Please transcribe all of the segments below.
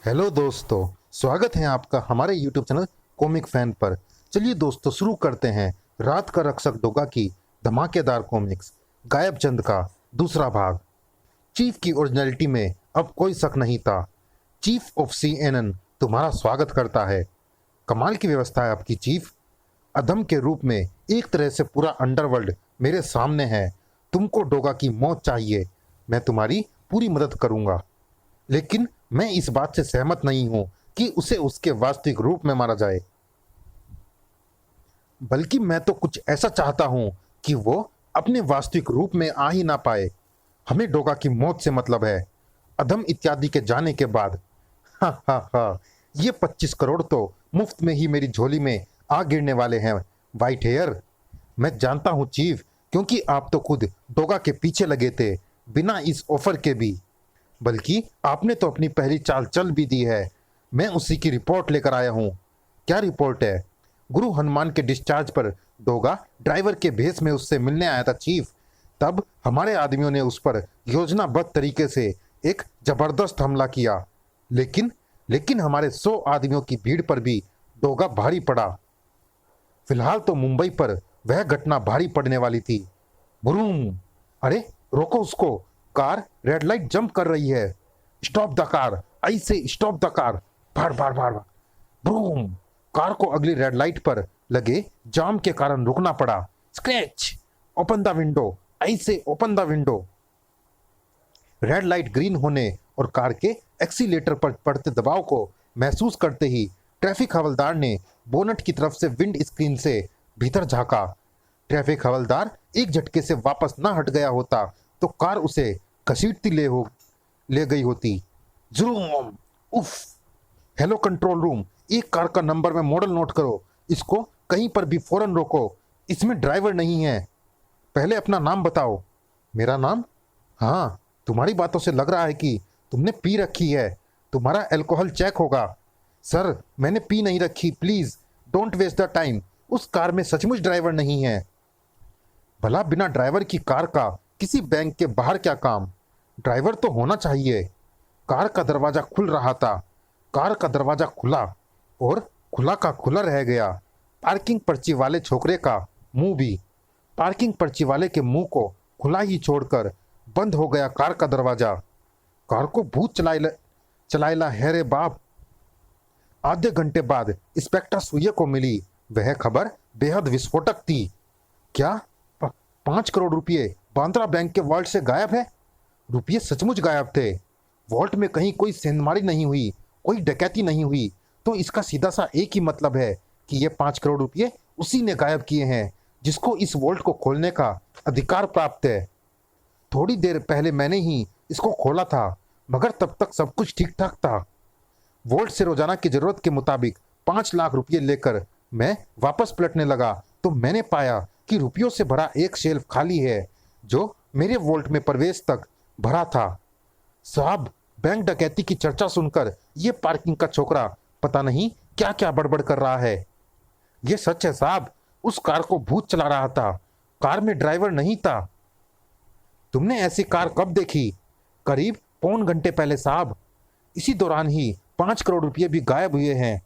Hello दोस्तों, स्वागत है आपका हमारे YouTube चैनल कॉमिक फैन पर। चलिए दोस्तों शुरू करते हैं रात का रक्षक डोगा की धमाकेदार कॉमिक्स गायब चंद का दूसरा भाग। चीफ की ओरिजिनलिटी में अब कोई शक नहीं था। चीफ ऑफ CNN तुम्हारा स्वागत करता है। कमाल की व्यवस्था है आपकी चीफ। अधम के रूप में एक तरह से पूरा अंडरवर्ल्ड मेरे सामने है। तुमको डोगा की मौत चाहिए, मैं तुम्हारी पूरी मदद करूंगा, लेकिन मैं इस बात से सहमत नहीं हूं कि उसे उसके वास्तविक रूप में मारा जाए। बल्कि मैं तो कुछ ऐसा चाहता हूं कि वो अपने वास्तविक रूप में आ ही ना पाए। हमें डोगा की मौत से मतलब है, अधम इत्यादि के जाने के बाद। हा हा हा, ये 25 करोड़ तो मुफ्त में ही मेरी झोली में आ गिरने वाले हैं वाइट हेयर। मैं जानता हूं चीफ, क्योंकि आप तो खुद डोगा के पीछे लगे थे बिना इस ऑफर के भी। बल्कि आपने तो अपनी पहली चाल चल भी दी है। मैं उसी की रिपोर्ट लेकर आया हूँ। क्या रिपोर्ट है? गुरु हनुमान के डिस्चार्ज पर डोगा ड्राइवर के भेष में उससे मिलने आया था चीफ। तब हमारे आदमियों ने उस पर योजनाबद्ध तरीके से एक जबरदस्त हमला किया, लेकिन हमारे 100 आदमियों की भीड़ पर भी डोगा भारी पड़ा। फिलहाल तो मुंबई पर वह घटना भारी पड़ने वाली थी। बुरूम! अरे रोको उसको, कार रेड लाइट जंप कर रही है। स्टॉप द कार, आई से स्टॉप द कार। भाड़ भाड़ भाड़ ब्रूम! कार को अगली रेड लाइट पर लगे जाम के कारण रुकना पड़ा। स्क्रैच! ओपन द विंडो, आई से open the window. Red light green होने और कार के एक्सीलेटर पर पड़ते दबाव को महसूस करते ही ट्रैफिक हवलदार ने बोनट की तरफ से विंड स्क्रीन से भीतर झांका। ट्रैफिक हवलदार एक झटके से वापस ना हट गया होता तो कार उसे घसीटती ले गई होती। जरूम! उफ! हेलो कंट्रोल रूम, एक कार का नंबर में मॉडल नोट करो। इसको कहीं पर भी फौरन रोको। इसमें ड्राइवर नहीं है। पहले अपना नाम बताओ। मेरा नाम? हाँ, तुम्हारी बातों से लग रहा है कि तुमने पी रखी है। तुम्हारा अल्कोहल चेक होगा। सर, मैंने पी नहीं रखी। Please don't waste the time. उस कार में सचमुच ड्राइवर नहीं है। भला बिना ड्राइवर की कार का किसी बैंक के बाहर क्या काम? ड्राइवर तो होना चाहिए। कार का दरवाजा खुल रहा था। कार का दरवाजा खुला और खुला का खुला रह गया। पार्किंग पर्ची वाले छोकरे का मुंह भी। पार्किंग पर्ची वाले के मुंह को खुला ही छोड़कर बंद हो गया कार का दरवाजा। कार को भूत चलाइला है रे बाप। आधे घंटे बाद इंस्पेक्टर सुये को मिली वह खबर बेहद विस्फोटक थी। क्या 5 करोड़ रुपये बांद्रा बैंक के वॉल्ट से गायब है? रुपये सचमुच गायब थे। वॉल्ट में कहीं कोई सेंधमारी नहीं हुई, कोई डकैती नहीं हुई। तो इसका सीधा सा एक ही मतलब है कि ये 5 करोड़ रुपये उसी ने गायब किए हैं जिसको इस वॉल्ट को खोलने का अधिकार प्राप्त है। थोड़ी देर पहले मैंने ही इसको खोला था, मगर तब तक सब कुछ ठीक ठाक था। वॉल्ट से रोजाना की जरूरत के मुताबिक 5 लाख रुपये लेकर मैं वापस पलटने लगा तो मैंने पाया कि रुपयों से भरा एक शेल्फ खाली है जो मेरे वॉल्ट में प्रवेश तक भरा था। साहब, बैंक डकैती की चर्चा सुनकर ये पार्किंग का छोकरा पता नहीं क्या क्या बड़बड़ कर रहा है। ये सच है साहब, उस कार को भूत चला रहा था। कार में ड्राइवर नहीं था। तुमने ऐसी कार कब देखी? करीब पौन घंटे पहले साहब। इसी दौरान ही 5 करोड़ रुपये भी गायब हुए हैं।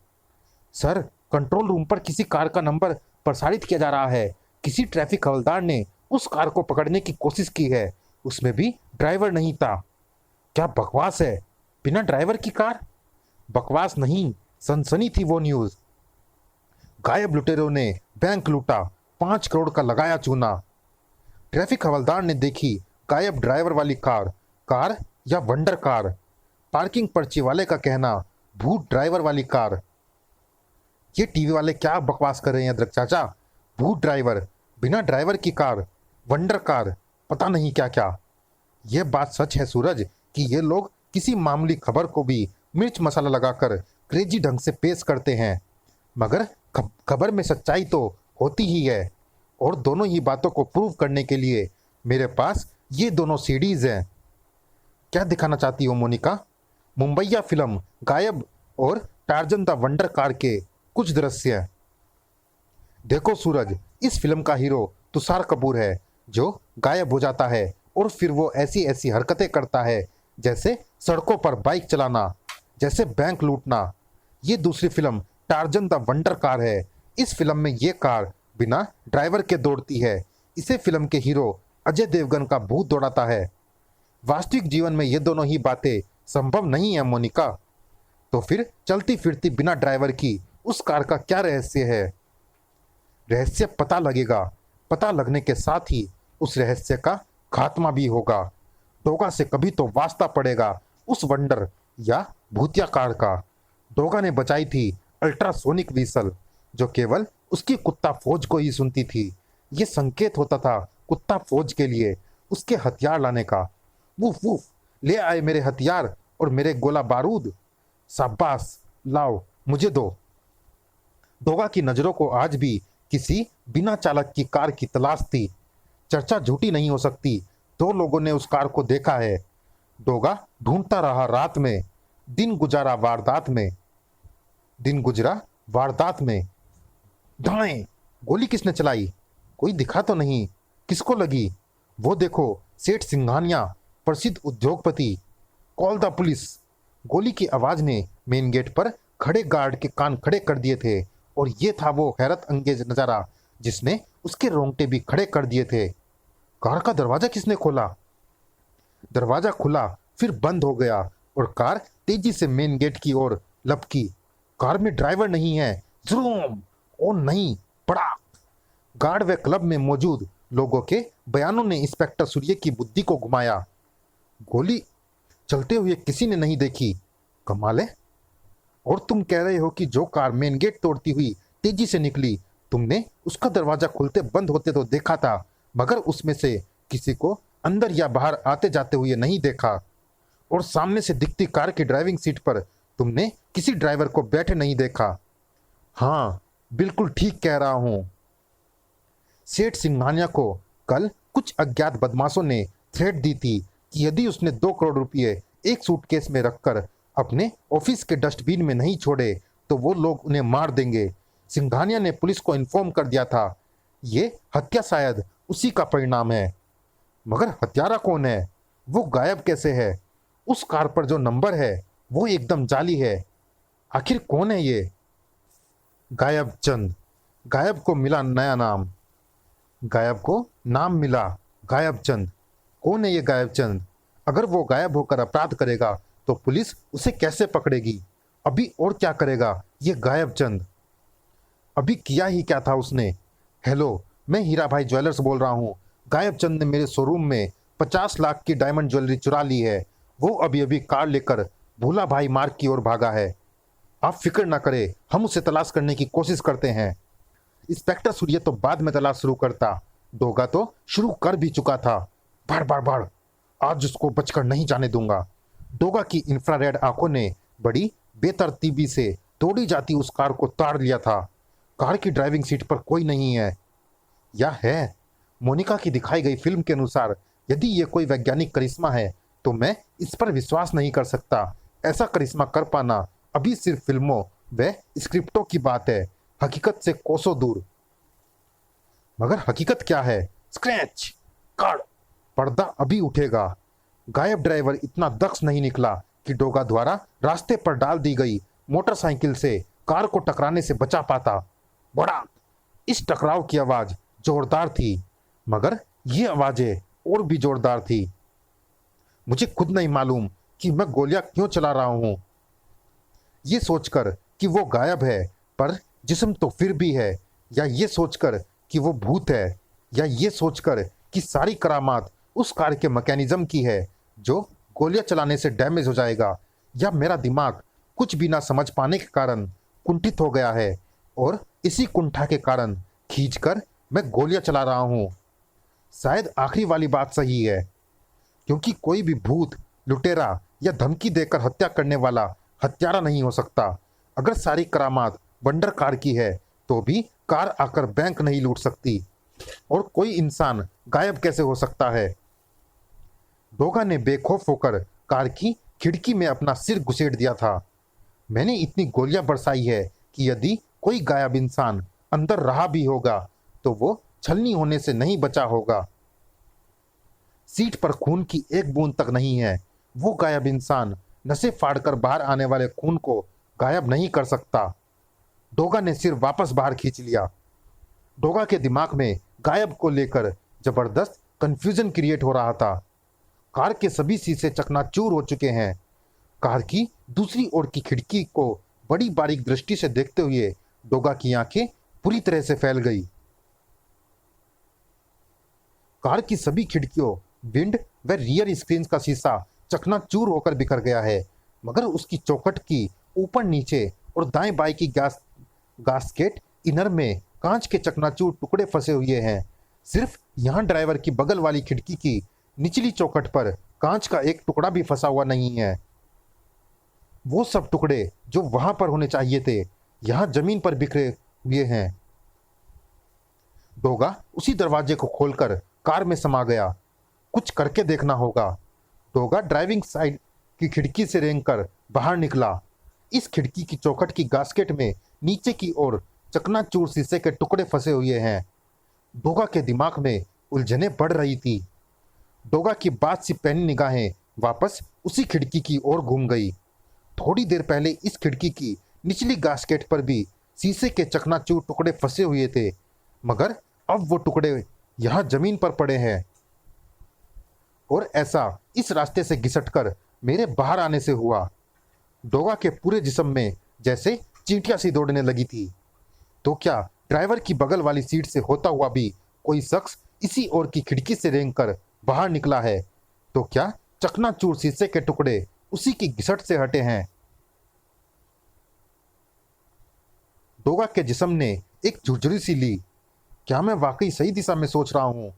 सर, कंट्रोल रूम पर किसी कार का नंबर प्रसारित किया जा रहा है। किसी ट्रैफिक हवलदार ने उस कार को पकड़ने की कोशिश की है, उसमें भी ड्राइवर नहीं था। क्या बकवास है, बिना ड्राइवर की कार? बकवास नहीं, सनसनी थी वो न्यूज। गायब लुटेरों ने बैंक लूटा, 5 करोड़ का लगाया चूना। ट्रैफिक हवलदार ने देखी गायब ड्राइवर वाली कार या वंडर कार। पार्किंग पर्ची वाले का कहना भूत ड्राइवर वाली कार। ये टीवी वाले क्या बकवास कर रहे हैं अदरक चाचा? भूत ड्राइवर, बिना ड्राइवर की कार, वंडर कार, पता नहीं क्या क्या। यह बात सच है सूरज कि ये लोग किसी मामूली खबर को भी मिर्च मसाला लगाकर क्रेजी ढंग से पेश करते हैं, मगर खबर में सच्चाई तो होती ही है। और दोनों ही बातों को प्रूव करने के लिए मेरे पास ये दोनों सीडीज हैं। क्या दिखाना चाहती हो मोनिका? मुंबईया फिल्म गायब और टार्जन द वंडर कार के कुछ दृश्य। देखो सूरज, इस फिल्म का हीरो तुषार कपूर है जो गायब हो जाता है और फिर वो ऐसी ऐसी हरकतें करता है जैसे सड़कों पर बाइक चलाना, जैसे बैंक लूटना। ये दूसरी film Tarzan the wonder car है। इस फिल्म में ये कार बिना ड्राइवर के दौड़ती है। इसे फिल्म के हीरो अजय देवगन का भूत दौड़ाता है। वास्तविक जीवन में ये दोनों ही बातें संभव नहीं है मोनिका। तो फिर चलती फिरती बिना ड्राइवर की उस कार का क्या रहस्य है? रहस्य पता लगेगा। पता लगने के साथ ही उस रहस्य का खात्मा भी होगा। डोगा से कभी तो वास्ता पड़ेगा उस वंडर या भूतिया कार का। डोगा ने बचाई थी अल्ट्रासोनिक व्हीसल, जो केवल उसकी कुत्ता फौज को ही सुनती थी। ये संकेत होता था कुत्ता फौज के लिए उसके हथियार लाने का। वूफ वूफ, ले आए मेरे हथियार और मेरे गोला बारूद। शाबाश, लाओ मुझे दो। डोगा की नजरों को आज भी किसी बिना चालक की कार की तलाश थी। चर्चा झूठी नहीं हो सकती, 2 लोगों ने उस कार को देखा है। डोगा ढूंढता रहा रात में, दिन गुजारा वारदात में। दिन गुजरा वारदात में। दाएं, गोली किसने चलाई? कोई दिखा तो नहीं। किसको लगी? वो देखो, सेठ सिंघानिया, प्रसिद्ध उद्योगपति। Call the police. गोली की आवाज ने मेन गेट पर खड़े गार्ड के कान खड़े कर दिए थे, और ये था वो हैरत अंगेज नजारा जिसने उसके रोंगटे भी खड़े कर दिए थे। कार का दरवाजा किसने खोला? दरवाजा खुला, फिर बंद हो गया और कार तेजी से मेन गेट की ओर लपकी। कार में ड्राइवर नहीं है। ज़ूम! ओ नहीं, पड़ा। गार्ड व क्लब में मौजूद लोगों के बयानों ने इंस्पेक्टर सूर्य की बुद्धि को घुमाया। गोली चलते हुए किसी ने नहीं देखी। कमाल है। और तुम कह रहे हो कि जो कार मेन गेट तोड़ती हुई तेजी से निकली, तुमने उसका दरवाजा खुलते बंद होते तो देखा था, मगर उसमें से किसी को अंदर या बाहर आते जाते हुए नहीं देखा। और सामने से दिखती कार की ड्राइविंग सीट पर तुमने किसी ड्राइवर को बैठे नहीं देखा। हाँ, बिल्कुल ठीक कह रहा हूं। सेठ सिंघानिया को कल कुछ अज्ञात बदमाशों ने थ्रेट दी थी कि यदि उसने 2 करोड़ रुपए एक सूटकेस में रखकर अपने ऑफिस के डस्टबिन में नहीं छोड़े तो वो लोग उन्हें मार देंगे। सिंघानिया ने पुलिस को इन्फॉर्म कर दिया था। ये हत्या शायद उसी का परिणाम है। मगर हत्यारा कौन है? वो गायब कैसे है? उस कार पर जो नंबर है वो एकदम जाली है। आखिर कौन है ये? गायब चंद। गायब को मिला नया नाम। गायब को नाम मिला गायब चंद। कौन है ये गायब चंद? अगर वो गायब होकर अपराध करेगा तो पुलिस उसे कैसे पकड़ेगी? अभी और क्या करेगा ये गायब चंद? अभी किया ही क्या था उसने? हेलो, मैं हीरा भाई ज्वेलर्स बोल रहा हूँ। गायब चंद ने मेरे शोरूम में 50 लाख की डायमंड ज्वेलरी चुरा ली है। वो अभी अभी कार लेकर भूला भाई मार्ग की ओर भागा है। आप फिक्र ना करें, हम उसे तलाश करने की कोशिश करते हैं। इंस्पेक्टर सूर्य तो बाद में तलाश शुरू करता, डोगा तो शुरू कर भी चुका था। भाड़ भाड़ भाड़, आज उसको बचकर नहीं जाने दूंगा। डोगा की इंफ्रारेड आंखों ने बड़ी बेतरतीबी से दौड़ी जाती उस कार को ताड़ लिया था। कार की ड्राइविंग सीट पर कोई नहीं है। या है? मोनिका की दिखाई गई फिल्म के अनुसार यदि ये कोई वैज्ञानिक करिश्मा है तो मैं इस पर विश्वास नहीं कर सकता। ऐसा करिश्मा कर पाना अभी सिर्फ फिल्मों व स्क्रिप्टों की बात है, हकीकत से कोसों दूर। मगर हकीकत क्या है? स्क्रैच कार्ड, पर्दा अभी उठेगा। गायब ड्राइवर इतना दक्ष नहीं निकला कि डोगा द्वारा रास्ते पर डाल दी गई मोटरसाइकिल से कार को टकराने से बचा पाता। बड़ा, इस टकराव की आवाज जोरदार थी, मगर ये आवाजें और भी जोरदार थी। मुझे खुद नहीं मालूम कि मैं गोलियां क्यों चला रहा हूं। ये सोचकर कि वो गायब है पर जिस्म तो फिर भी है, या ये सोचकर कि वो भूत है, या ये सोचकर कि सारी करामात उस कार के मैकेनिज्म की है जो गोलियां चलाने से डैमेज हो जाएगा, या मेरा दिमाग कुछ भी ना समझ पाने के कारण कुंठित हो गया है और इसी कुंठा के कारण खींचकर मैं गोलियां चला रहा हूं। शायद आखिरी वाली बात सही है, क्योंकि कोई भी भूत, लुटेरा या धमकी देकर हत्या करने वाला हत्यारा नहीं हो सकता। अगर सारी करामात वंडर कार की है तो भी कार आकर बैंक नहीं लूट सकती, और कोई इंसान गायब कैसे हो सकता है? डोगा ने बेखौफ होकर कार की खिड़की में अपना सिर घुसेड़ दिया था। मैंने इतनी गोलियां बरसाई है कि यदि कोई गायब इंसान अंदर रहा भी होगा तो वो छलनी होने से नहीं बचा होगा। सीट पर खून की एक बूंद तक नहीं है। वो गायब इंसान नसें फाड़कर बाहर आने वाले खून को गायब नहीं कर सकता। डोगा ने सिर वापस बाहर खींच लिया। डोगा के दिमाग में गायब को लेकर जबरदस्त कंफ्यूजन क्रिएट हो रहा था। कार के सभी शीशे चकनाचूर हो चुके हैं। कार की दूसरी ओर की खिड़की को बड़ी बारीक दृष्टि से देखते हुए डोगा की आंखें पूरी तरह से फैल गई। कार की सभी खिड़कियों, विंड व रियर स्क्रीन का शीशा चकनाचूर होकर बिखर गया है, मगर उसकी चौखट की ऊपर नीचे और दाएं बाएं की गास्केट इनर में कांच के चकनाचूर टुकड़े फंसे हुए हैं। सिर्फ यहां ड्राइवर की बगल वाली खिड़की की निचली चौखट पर कांच का एक टुकड़ा भी फंसा हुआ नहीं है। वो सब टुकड़े जो वहां पर होने चाहिए थे यहां जमीन पर बिखरे हुए हैं। डोगा उसी दरवाजे को खोलकर कार में समा गया। कुछ करके देखना होगा। डोगा ड्राइविंग साइड की खिड़की से रेंगकर बाहर निकला। इस खिड़की की चौखट की गास्केट में नीचे की ओर चकनाचूर शीशे के टुकड़े फंसे हुए हैं। डोगा के दिमाग में उलझनें बढ़ रही थी। डोगा की बात सी पहनी निगाहें वापस उसी खिड़की की ओर घूम गई। थोड़ी देर पहले इस खिड़की की निचली गास्केट पर भी शीशे के चकनाचूर टुकड़े फंसे हुए थे, मगर अब वो टुकड़े यहां जमीन पर पड़े हैं। और ऐसा इस रास्ते से घिसटकर मेरे बाहर आने से हुआ। डोगा के पूरे जिस्म में जैसे चींटियां सी दौड़ने लगी थी। तो क्या ड्राइवर की बगल वाली सीट से होता हुआ भी कोई शख्स इसी ओर की खिड़की से रेंगकर बाहर निकला है? तो क्या चकनाचूर शीशे के टुकड़े उसी की घिसट से हटे हैं? डोगा के जिस्म ने एक झुरझुरी सी ली। क्या मैं वाकई सही दिशा में सोच रहा हूं?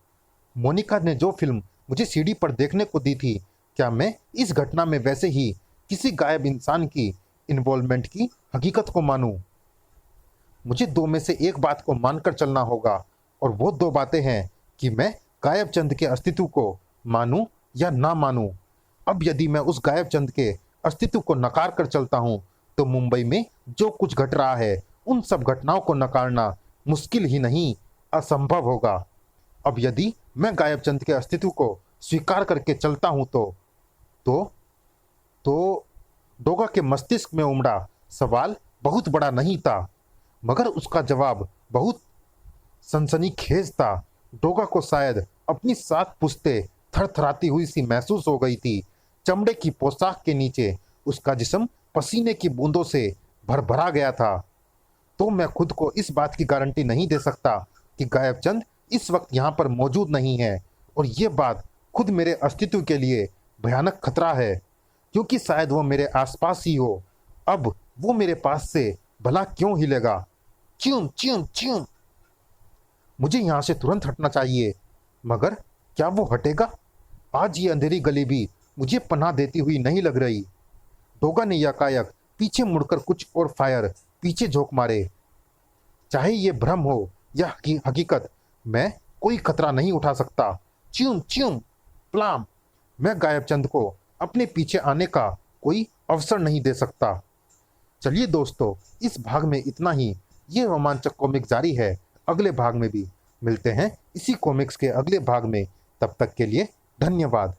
मोनिका ने जो फिल्म मुझे सीडी पर देखने को दी थी, क्या मैं इस घटना में वैसे ही किसी गायब इंसान की इन्वॉल्वमेंट की हकीकत को मानूं? मुझे दो में से एक बात को मानकर चलना होगा, और वो दो बातें हैं कि मैं गायब चंद के अस्तित्व को मानूं या ना मानूं। अब यदि मैं उस गायब चंद के अस्तित्व को नकार कर चलता हूं, तो मुंबई में जो कुछ घट रहा है उन सब घटनाओं को नकारना मुश्किल ही नहीं, असंभव होगा। अब यदि मैं गायब चंद के अस्तित्व को स्वीकार करके चलता हूं तो डोगा के मस्तिष्क में उमड़ा सवाल बहुत बड़ा नहीं था, मगर उसका जवाब बहुत सनसनीखेज था। डोगा को शायद अपनी 7 पुश्तें थरथराती हुई सी महसूस हो गई थी। चमड़े की पोशाक के नीचे उसका जिस्म पसीने की बूंदों से भरभरा गया था। तो मैं खुद को इस बात की गारंटी नहीं दे सकता कि गायब चंद इस वक्त यहाँ पर मौजूद नहीं है, और ये बात खुद मेरे अस्तित्व के लिए भयानक खतरा है, क्योंकि शायद वो मेरे आसपास ही हो। अब वो मेरे पास से भला क्यों हिलेगा? च्यूं च्यूं च्यूं। मुझे यहाँ से तुरंत हटना चाहिए, मगर क्या वो हटेगा? आज ये अंधेरी गली भी मुझे पनाह देती हुई नहीं लग रही। डोगा ने यकायक पीछे मुड़कर कुछ और फायर पीछे झोंक मारे। चाहे ये भ्रम हो या हकीकत, मैं कोई खतरा नहीं उठा सकता। च्यूं च्यूं प्लाम। मैं गायब चंद को अपने पीछे आने का कोई अवसर नहीं दे सकता। चलिए दोस्तों, इस भाग में इतना ही। ये रोमांचक कॉमिक जारी है, अगले भाग में भी मिलते हैं इसी कॉमिक्स के अगले भाग में। तब तक के लिए धन्यवाद।